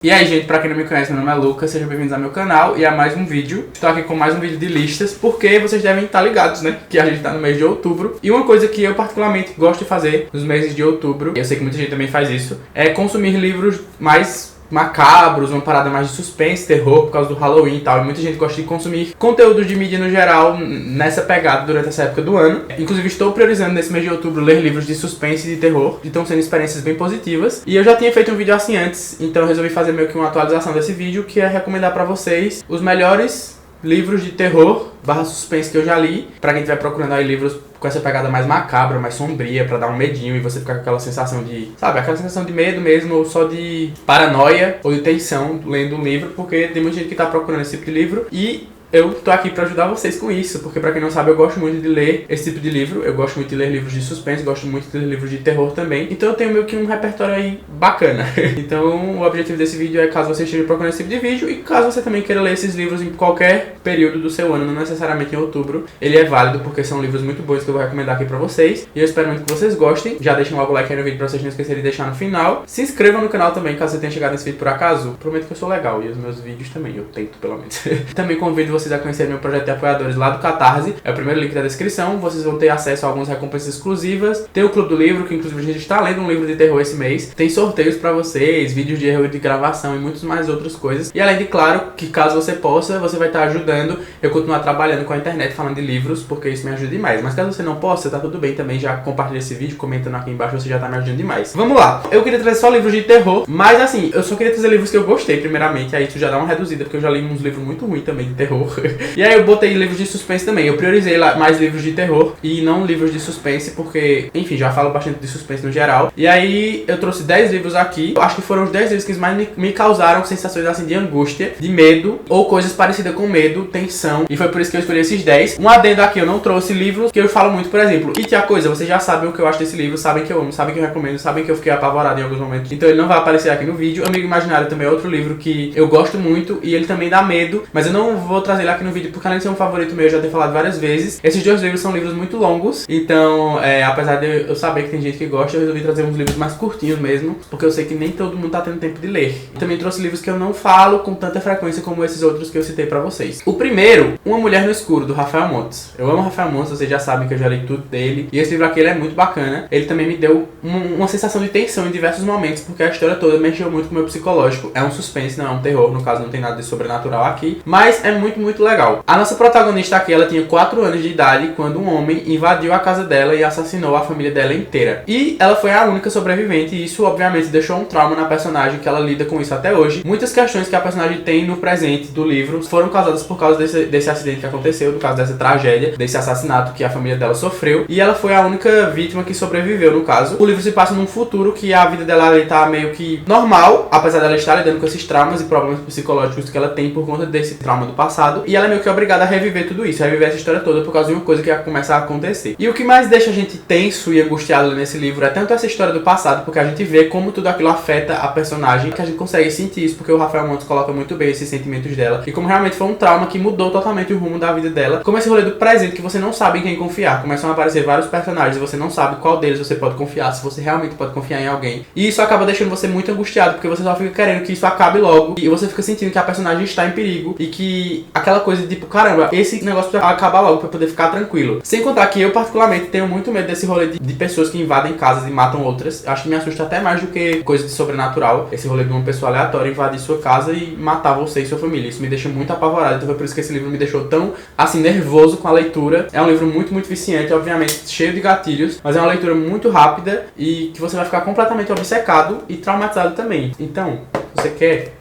E aí, gente, pra quem não me conhece, meu nome é Lucas, sejam bem-vindos ao meu canal e a mais um vídeo. Estou aqui com mais um vídeo de listas, porque vocês devem estar ligados, né, que a gente tá no mês de outubro. E uma coisa que eu particularmente gosto de fazer nos meses de outubro, e eu sei que muita gente também faz isso, é consumir livros mais macabros, uma parada mais de suspense, terror, por causa do Halloween e tal. E muita gente gosta de consumir conteúdo de mídia no geral nessa pegada durante essa época do ano. Inclusive estou priorizando nesse mês de outubro ler livros de suspense e de terror, e estão sendo experiências bem positivas. E eu já tinha feito um vídeo assim antes, então eu resolvi fazer meio que uma atualização desse vídeo, que é recomendar pra vocês os melhores livros de terror / suspense que eu já li, pra quem estiver procurando aí livros com essa pegada mais macabra, mais sombria, pra dar um medinho e você ficar com aquela sensação de, sabe, aquela sensação de medo mesmo, ou só de paranoia ou de tensão lendo um livro, porque tem muita gente que tá procurando esse tipo de livro e eu tô aqui pra ajudar vocês com isso, porque pra quem não sabe, eu gosto muito de ler esse tipo de livro, eu gosto muito de ler livros de suspense, gosto muito de ler livros de terror também, então eu tenho meio que um repertório aí bacana. Então o objetivo desse vídeo é caso você esteja procurando esse tipo de vídeo, e caso você também queira ler esses livros em qualquer período do seu ano, não necessariamente em outubro, ele é válido porque são livros muito bons que eu vou recomendar aqui pra vocês, e eu espero muito que vocês gostem. Já deixem logo o like aí no vídeo pra vocês não esquecerem de deixar no final, se inscrevam no canal também caso você tenha chegado nesse vídeo por acaso, prometo que eu sou legal, e os meus vídeos também, eu tento pelo menos. Também convido vocês a conhecer meu projeto de apoiadores lá do Catarse, é o primeiro link da descrição, vocês vão ter acesso a algumas recompensas exclusivas, tem o Clube do Livro, que inclusive a gente está lendo um livro de terror esse mês, tem sorteios pra vocês, vídeos de erro de gravação e muitas mais outras coisas, e além de, claro, que caso você possa, você vai estar ajudando eu continuar trabalhando com a internet falando de livros, porque isso me ajuda demais, mas caso você não possa, tá tudo bem também, já compartilha esse vídeo, comentando aqui embaixo, você já tá me ajudando demais. Vamos lá, eu queria trazer só livros de terror, mas assim, eu só queria trazer livros que eu gostei primeiramente, aí isso já dá uma reduzida, porque eu já li uns livros muito ruins também de terror, e aí eu botei livros de suspense também. Eu priorizei lá mais livros de terror e não livros de suspense, porque, enfim, já falo bastante de suspense no geral. E aí eu trouxe 10 livros aqui. Eu acho que foram os 10 livros que mais me causaram sensações assim de angústia, de medo, ou coisas parecidas com medo, tensão. E foi por isso que eu escolhi esses 10. Um adendo aqui, eu não trouxe livros que eu falo muito, por exemplo, It a Coisa, vocês já sabem o que eu acho desse livro, sabem que eu amo, sabem que eu recomendo, sabem que eu fiquei apavorado em alguns momentos. Então ele não vai aparecer aqui no vídeo. Amigo Imaginário também é outro livro que eu gosto muito e ele também dá medo, mas eu não vou trazer ele aqui no vídeo porque além de ser um favorito meu, eu já tenho falado várias vezes. Esses dois livros são livros muito longos, então, apesar de eu saber que tem gente que gosta, eu resolvi trazer uns livros mais curtinhos mesmo, porque eu sei que nem todo mundo tá tendo tempo de ler. Também trouxe livros que eu não falo com tanta frequência como esses outros que eu citei pra vocês. O primeiro, Uma Mulher no Escuro, do Rafael Montes. Eu amo Rafael Montes, vocês já sabem que eu já li tudo dele, e esse livro aqui ele é muito bacana. Ele também me deu uma sensação de tensão em diversos momentos, porque a história toda mexeu muito com o meu psicológico. É um suspense, não é um terror, no caso não tem nada de sobrenatural aqui, mas é muito, muito legal. A nossa protagonista aqui, ela tinha 4 anos de idade quando um homem invadiu a casa dela e assassinou a família dela inteira. E ela foi a única sobrevivente, e isso obviamente deixou um trauma na personagem, que ela lida com isso até hoje. Muitas questões que a personagem tem no presente do livro foram causadas por causa desse acidente que aconteceu, no caso dessa tragédia, desse assassinato que a família dela sofreu, e ela foi a única vítima que sobreviveu no caso. O livro se passa num futuro que a vida dela ali tá meio que normal, apesar dela estar lidando com esses traumas e problemas psicológicos que ela tem por conta desse trauma do passado, e ela é meio que obrigada a reviver tudo isso, reviver essa história toda por causa de uma coisa que começa a acontecer. E o que mais deixa a gente tenso e angustiado nesse livro é tanto essa história do passado, porque a gente vê como tudo aquilo afeta a personagem, que a gente consegue sentir isso, porque o Rafael Montes coloca muito bem esses sentimentos dela, e como realmente foi um trauma que mudou totalmente o rumo da vida dela. Como esse rolê do presente, que você não sabe em quem confiar, começam a aparecer vários personagens e você não sabe qual deles você pode confiar, se você realmente pode confiar em alguém. E isso acaba deixando você muito angustiado, porque você só fica querendo que isso acabe logo, e você fica sentindo que a personagem está em perigo, e que aquela coisa de tipo, caramba, esse negócio precisa acabar logo pra poder ficar tranquilo. Sem contar que eu particularmente tenho muito medo desse rolê de pessoas que invadem casas e matam outras. Eu acho que me assusta até mais do que coisa de sobrenatural, esse rolê de uma pessoa aleatória invadir sua casa e matar você e sua família. Isso me deixa muito apavorado, então foi por isso que esse livro me deixou tão, assim, nervoso com a leitura. É um livro muito, muito viciante, obviamente cheio de gatilhos, mas é uma leitura muito rápida e que você vai ficar completamente obcecado e traumatizado também. Então, se você quer,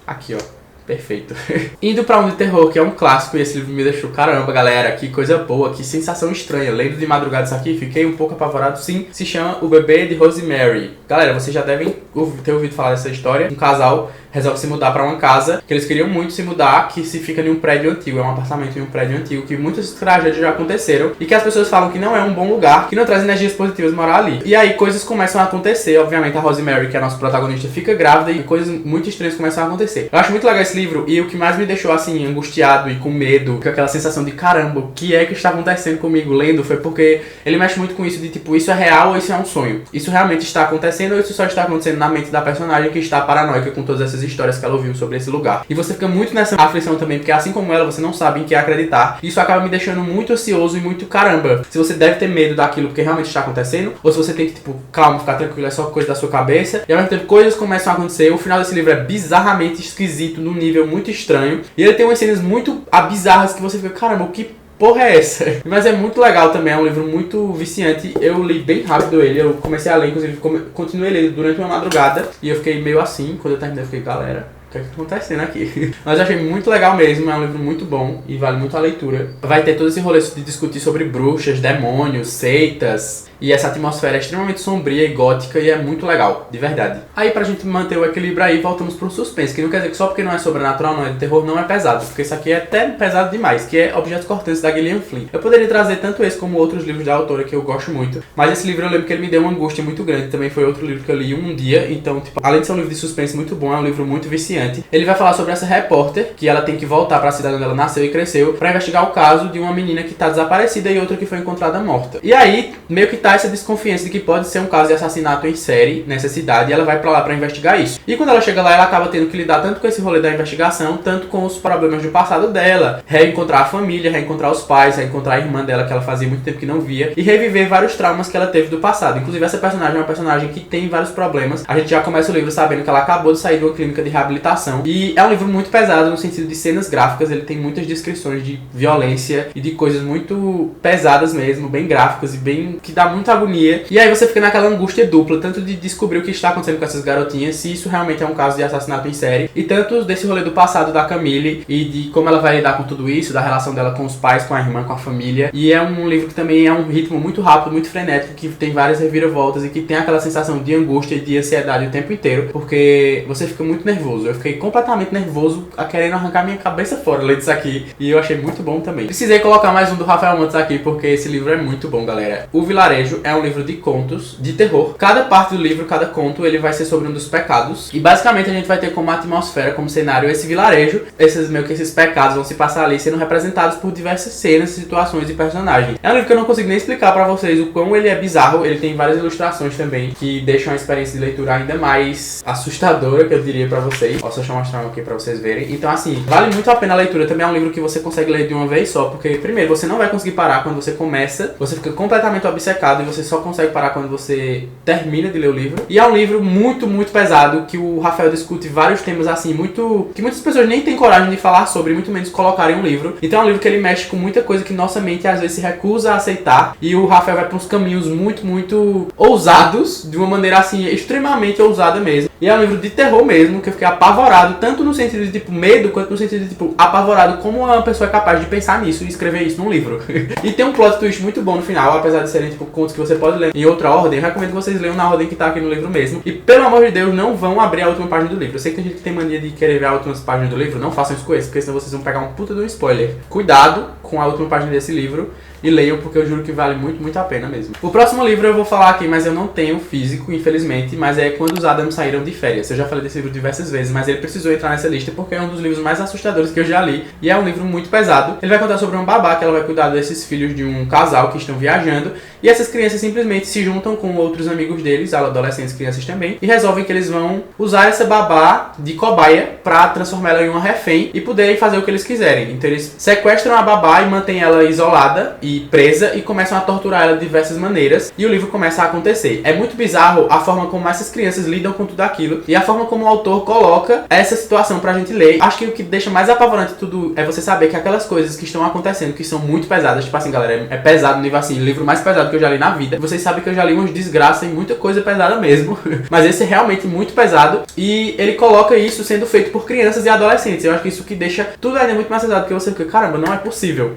aqui ó, perfeito. Indo pra um de terror, que é um clássico, e esse livro me deixou, caramba, galera, que coisa boa, que sensação estranha. Lendo de madrugada isso aqui, fiquei um pouco apavorado, sim. Se chama O Bebê de Rosemary. Galera, vocês já devem ter ouvido falar dessa história. Um casal resolve se mudar pra uma casa que eles queriam muito se mudar, que se fica em um prédio antigo, é um apartamento em um prédio antigo, que muitas tragédias já aconteceram e que as pessoas falam que não é um bom lugar, que não traz energias positivas morar ali. E aí coisas começam a acontecer, obviamente a Rosemary, que é a nossa protagonista, fica grávida e coisas muito estranhas começam a acontecer. Eu acho muito legal esse esse livro e o que mais me deixou assim angustiado e com medo, com aquela sensação de caramba, o que é que está acontecendo comigo lendo, foi porque ele mexe muito com isso de tipo, isso é real ou isso é um sonho? Isso realmente está acontecendo ou isso só está acontecendo na mente da personagem que está paranoica com todas essas histórias que ela ouviu sobre esse lugar? E você fica muito nessa aflição também, porque assim como ela, você não sabe em que acreditar. Isso acaba me deixando muito ansioso e muito caramba. Se você deve ter medo daquilo porque realmente está acontecendo, ou se você tem que, tipo, calma, ficar tranquilo, é só coisa da sua cabeça. E ao mesmo tempo coisas começam a acontecer. O final desse livro é bizarramente esquisito, num nível muito estranho. E ele tem umas cenas muito bizarras que você fica, caramba, o que porra é essa? Mas é muito legal também, é um livro muito viciante. Eu li bem rápido ele, eu comecei a ler, inclusive continuei lendo durante uma madrugada. E eu fiquei meio assim, quando eu terminei eu fiquei, galera, o que é que tá acontecendo aqui? Mas eu achei muito legal mesmo, é um livro muito bom e vale muito a leitura. Vai ter todo esse rolê de discutir sobre bruxas, demônios, seitas. E essa atmosfera é extremamente sombria e gótica e é muito legal, de verdade. Aí pra gente manter o equilíbrio aí, voltamos pro suspense, que não quer dizer que só porque não é sobrenatural, não é de terror, não é pesado. Porque isso aqui é até pesado demais, que é Objetos Cortantes, da Gillian Flynn. Eu poderia trazer tanto esse como outros livros da autora que eu gosto muito. Mas esse livro eu lembro que ele me deu uma angústia muito grande. Também foi outro livro que eu li um dia. Então, tipo, além de ser um livro de suspense muito bom, é um livro muito viciante. Ele vai falar sobre essa repórter, que ela tem que voltar pra cidade onde ela nasceu e cresceu, pra investigar o caso de uma menina que tá desaparecida e outra que foi encontrada morta. E aí, meio que tá essa desconfiança de que pode ser um caso de assassinato em série nessa cidade, e ela vai pra lá pra investigar isso. E quando ela chega lá, ela acaba tendo que lidar tanto com esse rolê da investigação, tanto com os problemas do passado dela, reencontrar a família, reencontrar os pais, reencontrar a irmã dela que ela fazia muito tempo que não via, e reviver vários traumas que ela teve do passado. Inclusive essa personagem é uma personagem que tem vários problemas. A gente já começa o livro sabendo que ela acabou de sair de uma clínica de reabilitação, e é um livro muito pesado no sentido de cenas gráficas. Ele tem muitas descrições de violência e de coisas muito pesadas mesmo, bem gráficas e bem que dá muita agonia. E aí você fica naquela angústia dupla, tanto de descobrir o que está acontecendo com essas garotinhas, se isso realmente é um caso de assassinato em série, e tanto desse rolê do passado da Camille e de como ela vai lidar com tudo isso, da relação dela com os pais, com a irmã, com a família. E é um livro que também é um ritmo muito rápido, muito frenético, que tem várias reviravoltas e que tem aquela sensação de angústia e de ansiedade o tempo inteiro, porque você fica muito nervoso. Eu fiquei completamente nervoso, querendo arrancar minha cabeça fora lendo isso aqui, e eu achei muito bom também. Precisei colocar mais um do Rafael Montes aqui, porque esse livro é muito bom, galera. O Vilarejo é um livro de contos de terror. Cada parte do livro, cada conto, ele vai ser sobre um dos pecados. E basicamente a gente vai ter como atmosfera, como cenário, esse vilarejo. Esses pecados vão se passar ali sendo representados por diversas cenas, situações e personagens. É um livro que eu não consigo nem explicar pra vocês o quão ele é bizarro. Ele tem várias ilustrações também, que deixam a experiência de leitura ainda mais assustadora, que eu diria pra vocês. Posso deixar mostrar um aqui pra vocês verem. Então assim, vale muito a pena a leitura. Também é um livro que você consegue ler de uma vez só, porque primeiro, você não vai conseguir parar quando você começa. Você fica completamente obcecado e você só consegue parar quando você termina de ler o livro. E é um livro muito, muito pesado, que o Rafael discute vários temas assim, muito... que muitas pessoas nem têm coragem de falar sobre, muito menos colocar em um livro. Então é um livro que ele mexe com muita coisa que nossa mente às vezes se recusa a aceitar. E o Rafael vai para uns caminhos muito, muito ousados, de uma maneira assim, extremamente ousada mesmo. E é um livro de terror mesmo, que eu fiquei apavorado, tanto no sentido de tipo medo, quanto no sentido de tipo apavorado, como uma pessoa é capaz de pensar nisso e escrever isso num livro. E tem um plot twist muito bom no final, apesar de serem tipo contos que você pode ler em outra ordem. Eu recomendo que vocês leiam na ordem que tá aqui no livro mesmo. E pelo amor de Deus, não vão abrir a última página do livro. Eu sei que tem gente que tem mania de querer ver a última página do livro, não façam isso com esse, porque senão vocês vão pegar um puta de um spoiler. Cuidado com a última página desse livro e leiam, porque eu juro que vale muito, muito a pena mesmo. O próximo livro eu vou falar aqui, mas eu não tenho físico, infelizmente, mas é Quando os Adams Saíram de Férias. Eu já falei desse livro diversas vezes, mas ele precisou entrar nessa lista porque é um dos livros mais assustadores que eu já li, e é um livro muito pesado. Ele vai contar sobre uma babá que ela vai cuidar desses filhos de um casal que estão viajando, e essas crianças simplesmente se juntam com outros amigos deles, adolescentes e crianças também, e resolvem que eles vão usar essa babá de cobaia pra transformar ela em uma refém e poderem fazer o que eles quiserem. Então eles sequestram a babá e mantêm ela isolada e presa e começam a torturar ela de diversas maneiras, e o livro começa a acontecer. É muito bizarro a forma como essas crianças lidam com tudo aquilo e a forma como o autor coloca essa situação pra gente ler. Acho que o que deixa mais apavorante de tudo é você saber que aquelas coisas que estão acontecendo, que são muito pesadas, tipo assim, galera, é pesado no nível assim, o livro mais pesado que eu já li na vida. Vocês sabem que eu já li umas desgraças e muita coisa pesada mesmo, mas esse é realmente muito pesado, e ele coloca isso sendo feito por crianças e adolescentes. Eu acho que isso que deixa tudo ainda muito mais pesado, porque você fica, caramba, não é possível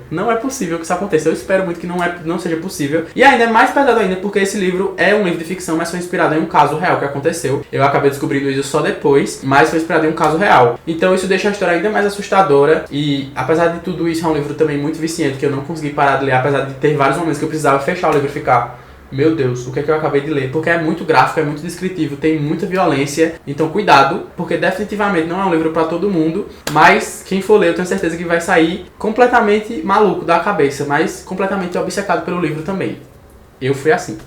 que isso aconteça. Eu espero muito que não seja possível. E ainda é mais pesado ainda porque esse livro é um livro de ficção, mas foi inspirado em um caso real que aconteceu. Eu acabei descobrindo isso só depois, mas foi inspirado em um caso real. Então isso deixa a história ainda mais assustadora, e apesar de tudo isso é um livro também muito viciante, que eu não consegui parar de ler, apesar de ter vários momentos que eu precisava fechar o livro e ficar, meu Deus, o que é que eu acabei de ler? Porque é muito gráfico, é muito descritivo, tem muita violência. Então cuidado, porque definitivamente não é um livro pra todo mundo. Mas quem for ler, eu tenho certeza que vai sair completamente maluco da cabeça, mas completamente obcecado pelo livro também. Eu fui assim.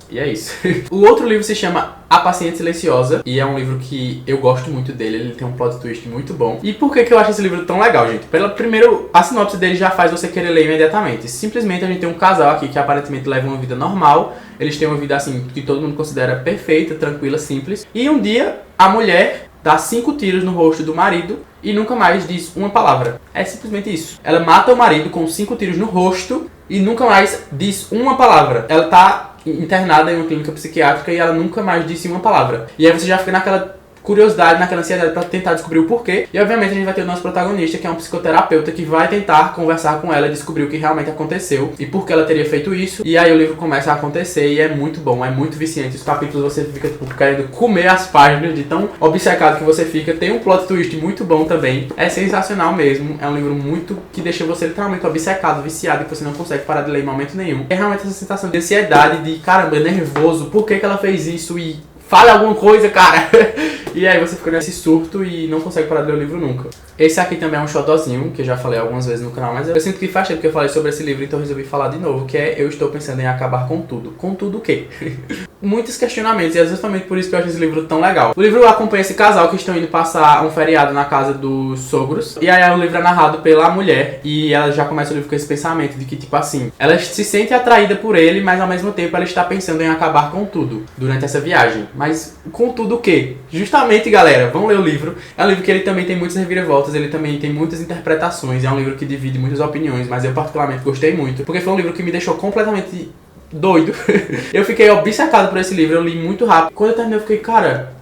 E é isso. O outro livro se chama A Paciente Silenciosa, e é um livro que eu gosto muito dele, ele tem um plot twist muito bom. E por que eu acho esse livro tão legal, gente? Primeiro, a sinopse dele já faz você querer ler imediatamente. Simplesmente a gente tem um casal aqui que aparentemente leva uma vida normal, eles têm uma vida assim, que todo mundo considera perfeita, tranquila, simples. E um dia, a mulher dá 5 tiros no rosto do marido e nunca mais diz uma palavra. É simplesmente isso. Ela mata o marido com 5 tiros no rosto e nunca mais diz uma palavra. Ela tá internada em uma clínica psiquiátrica e ela nunca mais disse uma palavra. E aí você já fica naquela curiosidade, naquela ansiedade pra tentar descobrir o porquê. E obviamente a gente vai ter o nosso protagonista, que é um psicoterapeuta, que vai tentar conversar com ela e descobrir o que realmente aconteceu e por que ela teria feito isso. E aí o livro começa a acontecer e é muito bom, é muito viciante. Os capítulos você fica tipo, querendo comer as páginas de tão obcecado que você fica. Tem um plot twist muito bom também. É sensacional mesmo. É um livro muito que deixa você literalmente obcecado, viciado, e que você não consegue parar de ler em momento nenhum. É realmente essa sensação de ansiedade, de caramba, nervoso, por que ela fez isso e fale alguma coisa, cara. E aí você fica nesse surto e não consegue parar de ler o livro nunca. Esse aqui também é um xodozinho, que eu já falei algumas vezes no canal, mas eu sinto que faz tempo que eu falei sobre esse livro, então eu resolvi falar de novo, que é Eu Estou Pensando em Acabar com Tudo. Com tudo o quê? Muitos questionamentos, e é justamente por isso que eu acho esse livro tão legal. O livro acompanha esse casal que estão indo passar um feriado na casa dos sogros, e aí o livro é narrado pela mulher, e ela já começa o livro com esse pensamento de que, tipo assim, ela se sente atraída por ele, mas ao mesmo tempo ela está pensando em acabar com tudo durante essa viagem. Mas com tudo o quê? Justamente, galera, vão ler o livro. É um livro que ele também tem muitas reviravoltas, ele também tem muitas interpretações, é um livro que divide muitas opiniões, mas eu particularmente gostei muito, porque foi um livro que me deixou completamente doido. Eu fiquei obcecado por esse livro, eu li muito rápido. Quando eu terminei eu fiquei, cara,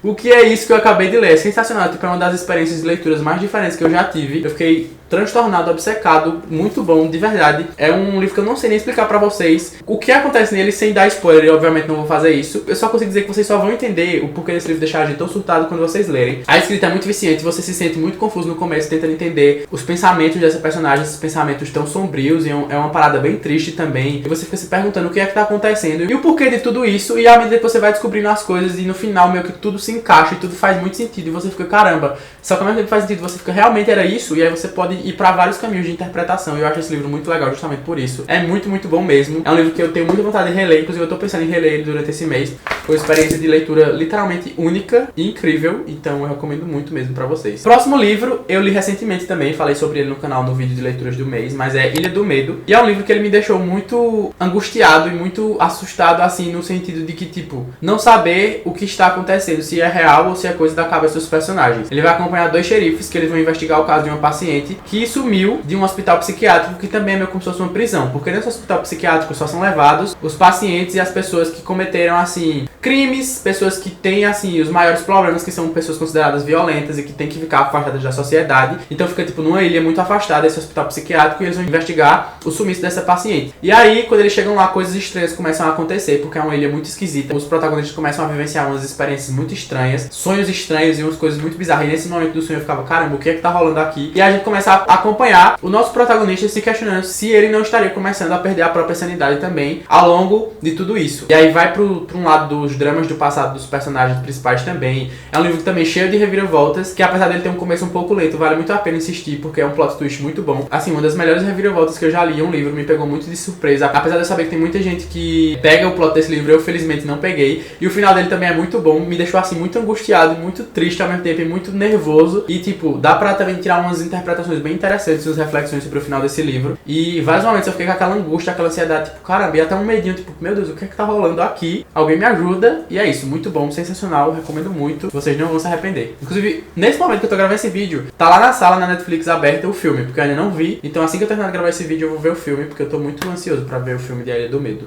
o que é isso que eu acabei de ler? É sensacional, tipo, é uma das experiências de leituras mais diferentes que eu já tive. Eu fiquei transtornado, obcecado, muito bom, de verdade. É um livro que eu não sei nem explicar pra vocês o que acontece nele sem dar spoiler, e obviamente não vou fazer isso. Eu só consigo dizer que vocês só vão entender o porquê desse livro deixar a gente tão surtado quando vocês lerem. A escrita é muito viciante, você se sente muito confuso no começo, tentando entender os pensamentos dessa personagem, esses pensamentos tão sombrios, e é uma parada bem triste também. E você fica se perguntando o que é que tá acontecendo e o porquê de tudo isso, e à medida que você vai descobrindo as coisas, e no final meio que tudo se encaixa e tudo faz muito sentido, e você fica, caramba, só que ao mesmo tempo faz sentido, você fica, realmente era isso, e aí você pode ir pra vários caminhos de interpretação, e eu acho esse livro muito legal justamente por isso. É muito, muito bom mesmo. É um livro que eu tenho muita vontade de reler, inclusive eu tô pensando em reler ele durante esse mês. Foi uma experiência de leitura literalmente única e incrível, então eu recomendo muito mesmo pra vocês. Próximo livro, eu li recentemente também, falei sobre ele no canal no vídeo de leituras do mês, mas é Ilha do Medo, e é um livro que ele me deixou muito angustiado e muito assustado, assim, no sentido de que, tipo, não saber o que está acontecendo, se é real ou se é coisa da cabeça dos personagens. Ele vai acompanhar 2 xerifes que eles vão investigar o caso de uma paciente que sumiu de um hospital psiquiátrico, que também é meio como se fosse uma prisão, porque nesse hospital psiquiátrico só são levados os pacientes e as pessoas que cometeram, assim, crimes, pessoas que têm, assim, os maiores problemas, que são pessoas consideradas violentas e que têm que ficar afastadas da sociedade. Então fica, tipo, numa ilha muito afastada desse hospital psiquiátrico, e eles vão investigar o sumiço dessa paciente. E aí, quando eles chegam lá, coisas estranhas começam a acontecer, porque é uma ilha muito esquisita. Os protagonistas começam a vivenciar umas experiências muito estranhas, sonhos estranhos e umas coisas muito bizarras. E nesse momento do sonho eu ficava, caramba, o que é que tá rolando aqui? E a gente começa a acompanhar o nosso protagonista se questionando se ele não estaria começando a perder a própria sanidade também ao longo de tudo isso. E aí vai pra um lado dos dramas do passado dos personagens principais também. É um livro também cheio de reviravoltas, que apesar dele ter um começo um pouco lento, vale muito a pena insistir, porque é um plot twist muito bom. Assim, uma das melhores reviravoltas que eu já li em um livro, me pegou muito de surpresa. Apesar de eu saber que tem muita gente que pega o plot desse livro, eu felizmente não peguei. E o final dele também é muito bom, me deixou assim muito angustiado, muito triste ao mesmo tempo e muito nervoso. E tipo, dá pra também tirar umas interpretações bem interessantes, umas reflexões sobre o final desse livro. E vários momentos eu fiquei com aquela angústia, aquela ansiedade, tipo, caramba, e até um medinho, tipo, meu Deus, o que é que tá rolando aqui? Alguém me ajuda. E é isso, muito bom, sensacional, recomendo muito, vocês não vão se arrepender. Inclusive, nesse momento que eu tô gravando esse vídeo, tá lá na sala, na Netflix, aberta o filme, porque eu ainda não vi. Então assim que eu terminar de gravar esse vídeo, eu vou ver o filme, porque eu tô muito ansioso pra ver o filme de A Ilha do Medo.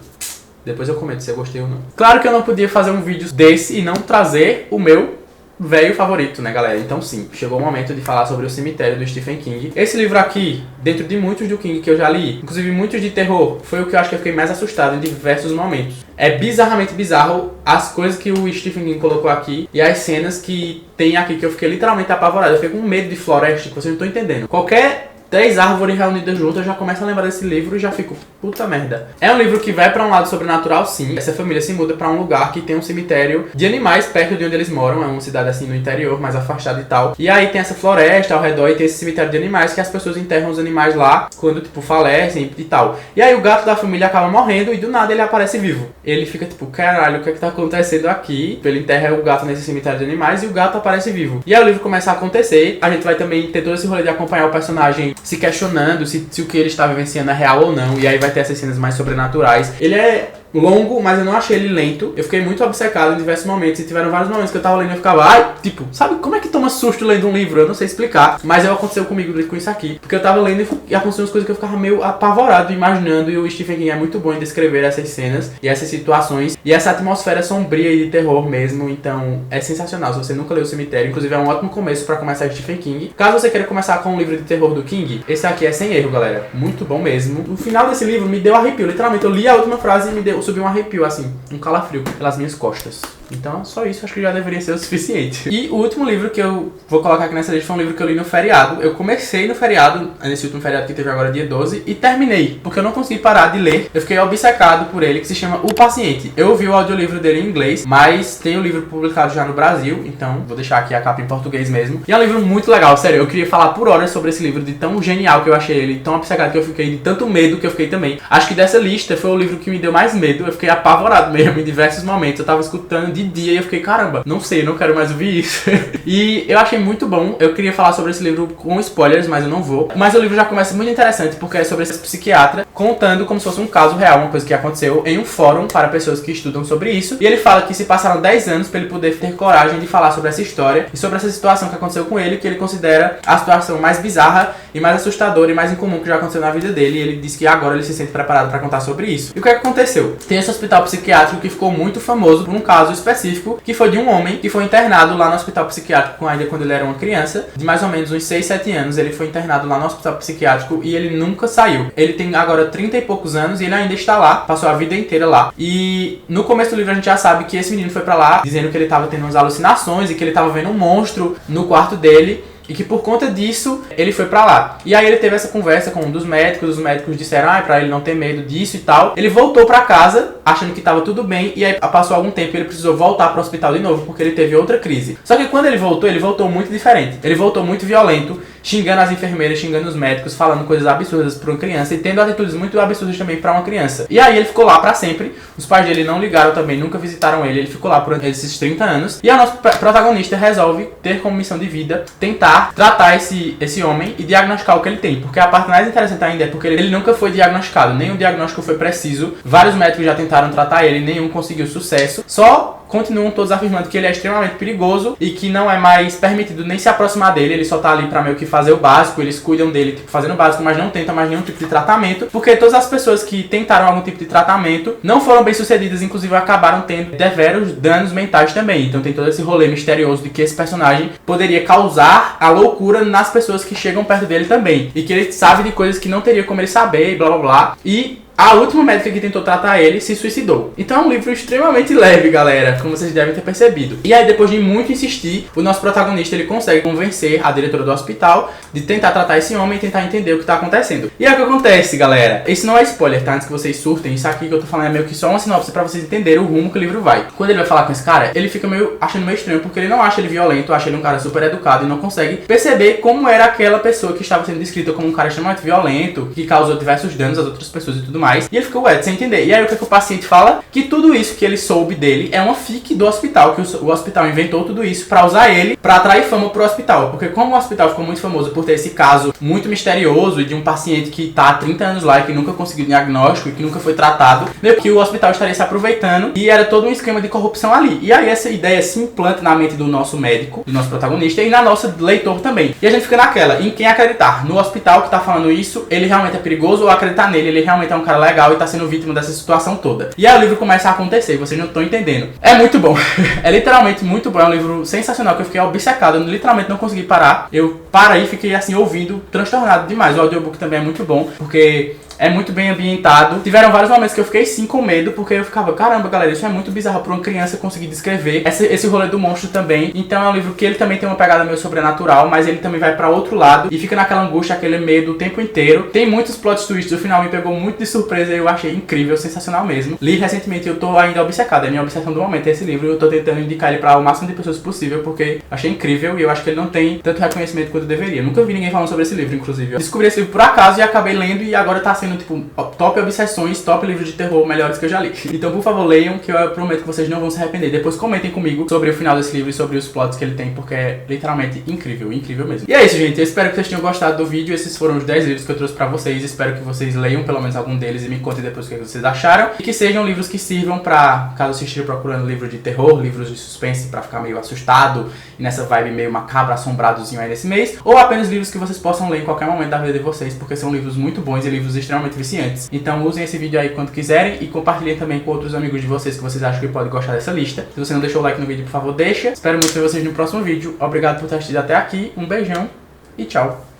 Depois eu comento se eu gostei ou não. Claro que eu não podia fazer um vídeo desse e não trazer o meu velho favorito, né, galera? Então sim, chegou o momento de falar sobre O Cemitério, do Stephen King. Esse livro aqui, dentro de muitos do King que eu já li, inclusive muitos de terror, foi o que eu acho que eu fiquei mais assustado em diversos momentos. É bizarramente bizarro as coisas que o Stephen King colocou aqui e as cenas que tem aqui, que eu fiquei literalmente apavorado. Eu fiquei com medo de floresta, que vocês não estão entendendo. Qualquer 3 árvores reunidas juntas, eu já começo a lembrar desse livro e já fico, puta merda. É um livro que vai pra um lado sobrenatural, sim. Essa família se muda pra um lugar que tem um cemitério de animais perto de onde eles moram. É uma cidade assim no interior, mais afastada e tal. E aí tem essa floresta ao redor e tem esse cemitério de animais que as pessoas enterram os animais lá quando, tipo, falecem e tal. E aí o gato da família acaba morrendo e do nada ele aparece vivo. Ele fica tipo, caralho, o que é que tá acontecendo aqui? Ele enterra o gato nesse cemitério de animais e o gato aparece vivo. E aí o livro começa a acontecer. A gente vai também ter todo esse rolê de acompanhar o personagem se questionando se o que ele está vivenciando é real ou não. E aí vai ter essas cenas mais sobrenaturais. Ele é longo, mas eu não achei ele lento. Eu fiquei muito obcecado em diversos momentos. E tiveram vários momentos que eu tava lendo e eu ficava, ai, tipo, sabe como é que toma susto lendo um livro? Eu não sei explicar. Mas aconteceu comigo com isso aqui. Porque eu tava lendo e aconteciam umas coisas que eu ficava meio apavorado, imaginando. E o Stephen King é muito bom em descrever essas cenas e essas situações. E essa atmosfera sombria e de terror mesmo. Então é sensacional. Se você nunca leu O Cemitério, inclusive é um ótimo começo pra começar Stephen King. Caso você queira começar com um livro de terror do King, esse aqui é sem erro, galera. Muito bom mesmo. O final desse livro me deu arrepio. Literalmente, eu li a última frase e subiu um arrepio, assim, um calafrio pelas minhas costas. Então, só isso acho que já deveria ser o suficiente. E o último livro que eu vou colocar aqui nessa lista foi um livro que eu li no feriado. Eu comecei no feriado, nesse último feriado que teve agora, dia 12, e terminei, porque eu não consegui parar de ler. Eu fiquei obcecado por ele, que se chama O Paciente. Eu ouvi o audiolivro dele em inglês, mas tem o livro publicado já no Brasil, então vou deixar aqui a capa em português mesmo. E é um livro muito legal, sério. Eu queria falar por horas sobre esse livro, de tão genial que eu achei ele, tão obcecado que eu fiquei, de tanto medo que eu fiquei também. Acho que dessa lista foi o livro que me deu mais medo. Eu fiquei apavorado mesmo em diversos momentos. Eu tava escutando de dia e eu fiquei, caramba, não sei, eu não quero mais ouvir isso. E eu achei muito bom. Eu queria falar sobre esse livro com spoilers, mas eu não vou. Mas o livro já começa muito interessante, porque é sobre esse psiquiatra contando como se fosse um caso real, uma coisa que aconteceu em um fórum para pessoas que estudam sobre isso. E ele fala que se passaram 10 anos para ele poder ter coragem de falar sobre essa história e sobre essa situação que aconteceu com ele, que ele considera a situação mais bizarra e mais assustadora e mais incomum que já aconteceu na vida dele. E ele diz que agora ele se sente preparado para contar sobre isso. E o que aconteceu? Tem esse hospital psiquiátrico que ficou muito famoso por um caso específico, que foi de um homem que foi internado lá no hospital psiquiátrico ainda quando ele era uma criança, de mais ou menos uns 6, 7 anos. Ele foi internado lá no hospital psiquiátrico e ele nunca saiu. Ele tem agora 30 e poucos anos e ele ainda está lá, passou a vida inteira lá. E no começo do livro a gente já sabe que esse menino foi pra lá dizendo que ele tava tendo umas alucinações e que ele tava vendo um monstro no quarto dele. E que por conta disso, ele foi pra lá. E aí ele teve essa conversa com um dos médicos. Os médicos disseram, pra ele não ter medo disso e tal. Ele voltou pra casa, achando que tava tudo bem. E aí passou algum tempo e ele precisou voltar pro hospital de novo, porque ele teve outra crise. Só que quando ele voltou muito diferente. Ele voltou muito violento, xingando as enfermeiras, xingando os médicos, falando coisas absurdas pra uma criança. E tendo atitudes muito absurdas também pra uma criança. E aí ele ficou lá pra sempre. Os pais dele não ligaram também, nunca visitaram ele. Ele ficou lá por esses 30 anos. E a nossa protagonista resolve ter como missão de vida tentar tratar esse homem e diagnosticar o que ele tem. Porque a parte mais interessante ainda é porque ele nunca foi diagnosticado. Nenhum diagnóstico foi preciso. Vários médicos já tentaram tratar ele, nenhum conseguiu sucesso. Só continuam todos afirmando que ele é extremamente perigoso e que não é mais permitido nem se aproximar dele. Ele só tá ali pra meio que fazer o básico. Eles cuidam dele, tipo, fazendo o básico, mas não tentam mais nenhum tipo de tratamento. Porque todas as pessoas que tentaram algum tipo de tratamento não foram bem sucedidas, inclusive acabaram tendo severos danos mentais também. Então tem todo esse rolê misterioso de que esse personagem poderia causar a loucura nas pessoas que chegam perto dele também. E que ele sabe de coisas que não teria como ele saber e blá blá blá. E a última médica que tentou tratar ele se suicidou. Então é um livro extremamente leve, galera, como vocês devem ter percebido. E aí, depois de muito insistir, o nosso protagonista ele consegue convencer a diretora do hospital de tentar tratar esse homem e tentar entender o que tá acontecendo. E é o que acontece, galera. Isso não é spoiler, tá? Antes que vocês surtem, isso aqui que eu tô falando é meio que só uma sinopse pra vocês entenderem o rumo que o livro vai. Quando ele vai falar com esse cara, ele fica achando meio estranho, porque ele não acha ele violento, acha ele um cara super educado e não consegue perceber como era aquela pessoa que estava sendo descrita como um cara extremamente violento, que causou diversos danos às outras pessoas e tudo mais. E ele ficou sem entender. E aí o que o paciente fala? Que tudo isso que ele soube dele é uma fic do hospital, que o hospital inventou tudo isso pra usar ele pra atrair fama pro hospital. Porque como o hospital ficou muito famoso por ter esse caso muito misterioso de um paciente que tá há 30 anos lá e que nunca conseguiu diagnóstico e que nunca foi tratado, meio que o hospital estaria se aproveitando e era todo um esquema de corrupção ali. E aí essa ideia se implanta na mente do nosso médico, do nosso protagonista e na nossa leitor também. E a gente fica naquela, em quem acreditar. No hospital que tá falando isso, ele realmente é perigoso, ou acreditar nele, ele realmente é um cara legal e tá sendo vítima dessa situação toda. E aí o livro começa a acontecer, vocês não estão entendendo. É muito bom. É literalmente muito bom, é um livro sensacional que eu fiquei obcecado, eu literalmente não consegui parar. Eu parei e fiquei assim ouvindo, transtornado demais. O audiobook também é muito bom, porque É muito bem ambientado. Tiveram vários momentos que eu fiquei sim com medo, porque eu ficava, caramba, galera, isso é muito bizarro pra uma criança conseguir descrever. Esse rolê do monstro também. Então é um livro que ele também tem uma pegada meio sobrenatural, mas ele também vai pra outro lado e fica naquela angústia, aquele medo o tempo inteiro. Tem muitos plot twists, o final me pegou muito de surpresa e eu achei incrível, sensacional mesmo. Li recentemente, eu tô ainda obcecado, é a minha obsessão do momento é esse livro. Eu tô tentando indicar ele pra o máximo de pessoas possível, porque achei incrível e eu acho que ele não tem tanto reconhecimento quanto deveria. Nunca vi ninguém falando sobre esse livro, inclusive. Eu descobri esse livro por acaso e acabei lendo e agora tá sendo, tipo, top obsessões, top livros de terror melhores que eu já li. Então, por favor, leiam, que eu prometo que vocês não vão se arrepender. Depois comentem comigo sobre o final desse livro e sobre os plots que ele tem, porque é literalmente incrível, incrível mesmo. E é isso, gente. Eu espero que vocês tenham gostado do vídeo. Esses foram os 10 livros que eu trouxe pra vocês. Espero que vocês leiam pelo menos algum deles e me contem depois o que vocês acharam. E que sejam livros que sirvam pra, caso vocês estejam procurando livros de terror, livros de suspense pra ficar meio assustado e nessa vibe meio macabra, assombradozinho aí nesse mês. Ou apenas livros que vocês possam ler em qualquer momento da vida de vocês, porque são livros muito bons e livros extremamente viciantes. Então usem esse vídeo aí quando quiserem e compartilhem também com outros amigos de vocês que vocês acham que podem gostar dessa lista. Se você não deixou o like no vídeo, por favor, deixa. Espero muito ver vocês no próximo vídeo. Obrigado por ter assistido até aqui. Um beijão e tchau.